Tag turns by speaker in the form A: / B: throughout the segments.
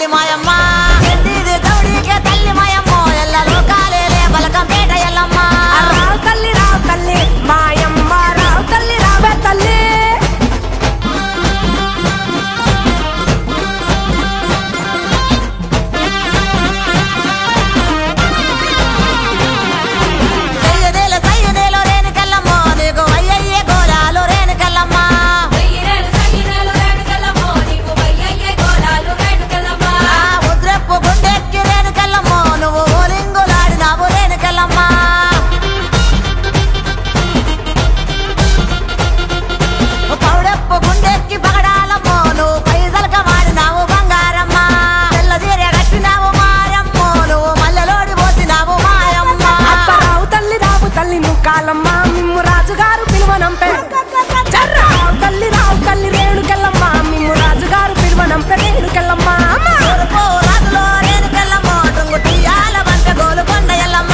A: తల్లి మాయమ్మ ఎల్లిది గౌడికే తల్లి మాయమ్మ ఎల్ల లోకాలేలే బలకంపేట ఎల్లమ్మ
B: రావు తల్లి మాయమ్మ రావు తల్లి రావే తల్లి కాలమ్మ మిమ్ము రాజుగారు పిలువనంపే రావు తల్లి రేణుకెళ్ళమ్మ మిమ్ము రాజుగారు పిలువనంపే రేణుకెళ్ళమ్మ
A: రాజులో రేణుకెళ్ళమ్మ టుంగుటియాల బంట గోలుకొండ ఎల్లమ్మ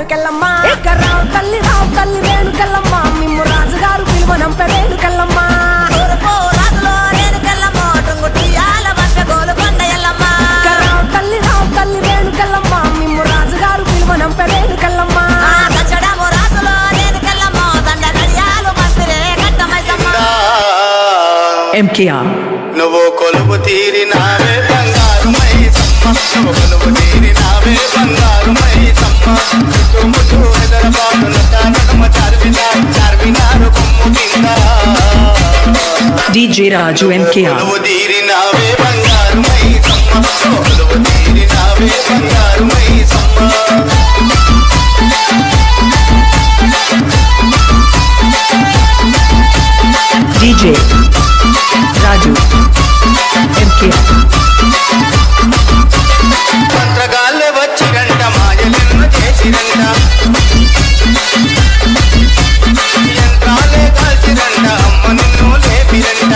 A: రేణుకెళ్ళమ్మ రావు తల్లి రేణుకెళ్ళమ్మ మిమ్ము రాజుగారు పిలువనంపే రేణుకెళ్ళమ్మ రాజులో రేణుకెళ్ళమ్మ టుంగుటియాల బంట గోలుకొండ ఎల్లమ్మ రావు తల్లి రేణుకెళ్ళమ్మ మిమ్ము రాజుగారు పిలువనంపే రేణుకెళ్ళమ్మ కచ్చడము రాజులో రేణుకెళ్ళమ్మ దండ గడియాలు మంత్రే కట్టమైసమ్మ
C: MKR
D: నువ్వు కొలువు తీరినావే బంగారు మైసమ్మ నువ్వు కొలువు తీరినావే బంగారు మైసమ్మ చుట్టుముట్టు ఎదరబాటు నటనమ చార్మినారు కొమ్ము కింద
C: DJ Raju MKR
D: కొలువు తీరినావే బంగారు మైసమ్మ కొలువు తీరినావే బంగారు మైసమ్మ
C: DJ Raju MKR
D: మంత్రగాళ్ళే వచ్చిరంట మాయలెన్న చేసిరంట యంత్రాలే కాల్చిరంట అమ్మ నిన్ను లేపిరంట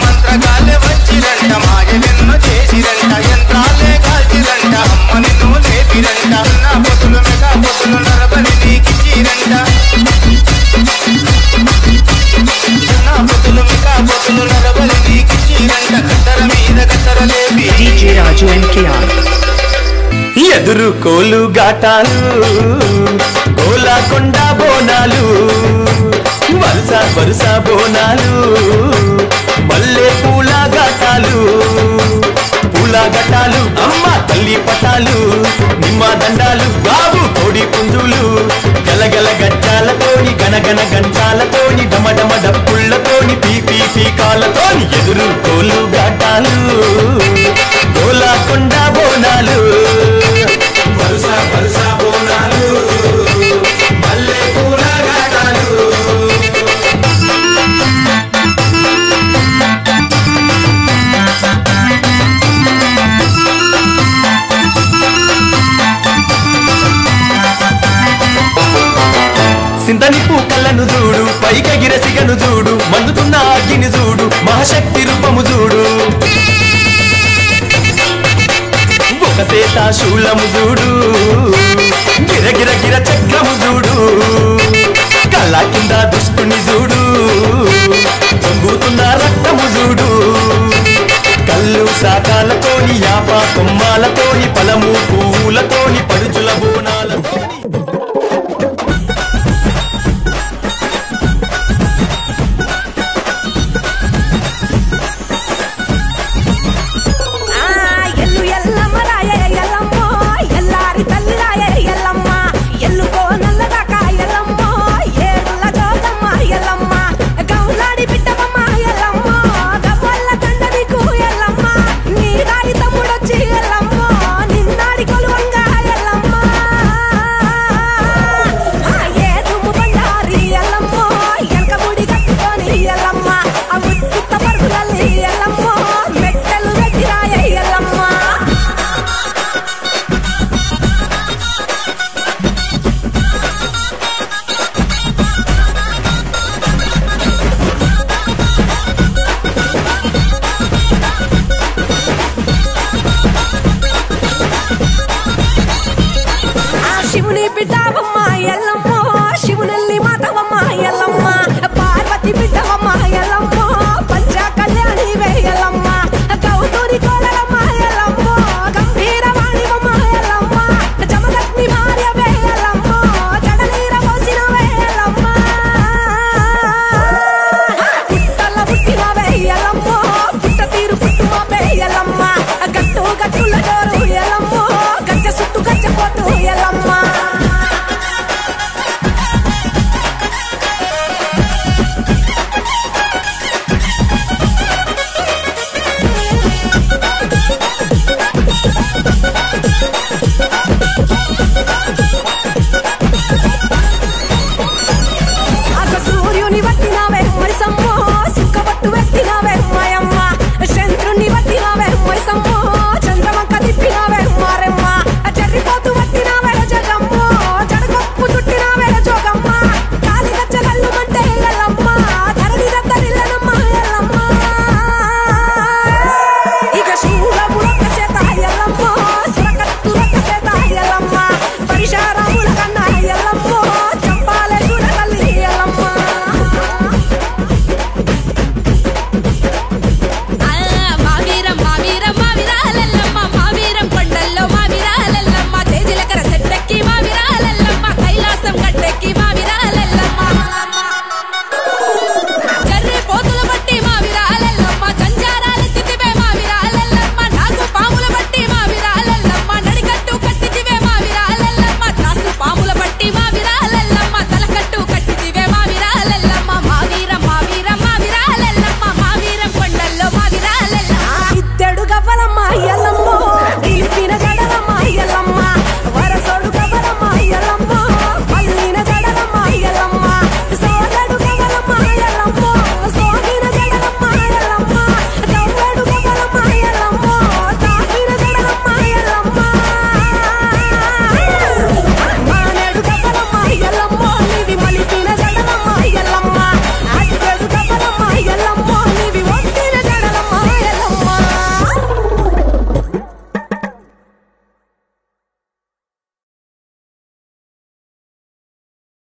D: మంత్రగాళ్ళే వచ్చిరంట మాయలెన్న చేసిరంట యంత్రాలే కాల్చిరంట అమ్మ నిన్ను లేపిరంట నా పొతులు మెగా పొతులు నరబలి నీకిచ్చిరంట
C: DJ Raju MKR
E: ఎదురు కోలు గాటాలు గోలాకొండ బోనాలు వరుస వరుస బోనాలు మల్లె పూల ఘటాలు అమ్మ తల్లి పటాలు నిమ్మ దండాలు బాబు కోడి పుంజులు గలగల గజ్జాలతోని గనగన గంటాలతోని డమడమ డప్పుళ్లతోని పీపీ పీకాలతోని ఎదురు కోలు గాటాలు గోలాకొండ బోనాలు వరుస వరుస బోనాలు మల్లె పూల ఘటాలు సింతని పూకలను చూడు పైకెగిర సిగను చూడు మండుతున్న అగ్గిని చూడు మహాశక్తి రూపము చూడు ఒక సేత శూలము చూడు గిరగిర గిర చక్రము చూడు కళ్ళ కింద దుష్టుని చూడు పొంగుతున్న రక్తము చూడు కళ్ళు శాఖాలతోని యాప కొమ్మాలతోని పలము పువ్వులతోని పడుచుల బోనాలతోని
B: ఎల్లు కో నల్లగా కాయలమ్మ ఏడుల జోగమ్మ ఎల్లమ్మ గౌడ శివుని బిడ్డవమ్మ ఎల్లమ్మ శివునల్లి మాతవమ్మ ఎల్లమ్మ పార్వతి బిడ్డవమ్మ ఎల్లమ్మ పంచ కళ్యాణి వేయల్లమ్మ గౌతూరి కోడలమ్మ ఎల్లమ్మ గంభీరవాణివమ్మ ఎల్లమ్మ జమదగ్ని భార్య వేయల్లమ్మ జడలీర పోసిన వేయల్లమ్మ పుట్టల పుట్టిన వేయల్లమ్మ పుట్ట తీరు పుట్టుమ వేయల్లమ్మ గట్టు గట్టుల డోరు ఎల్లమ్మ గజ్జ సుట్టు గజ్జ పోటు ఎల్లమ్మ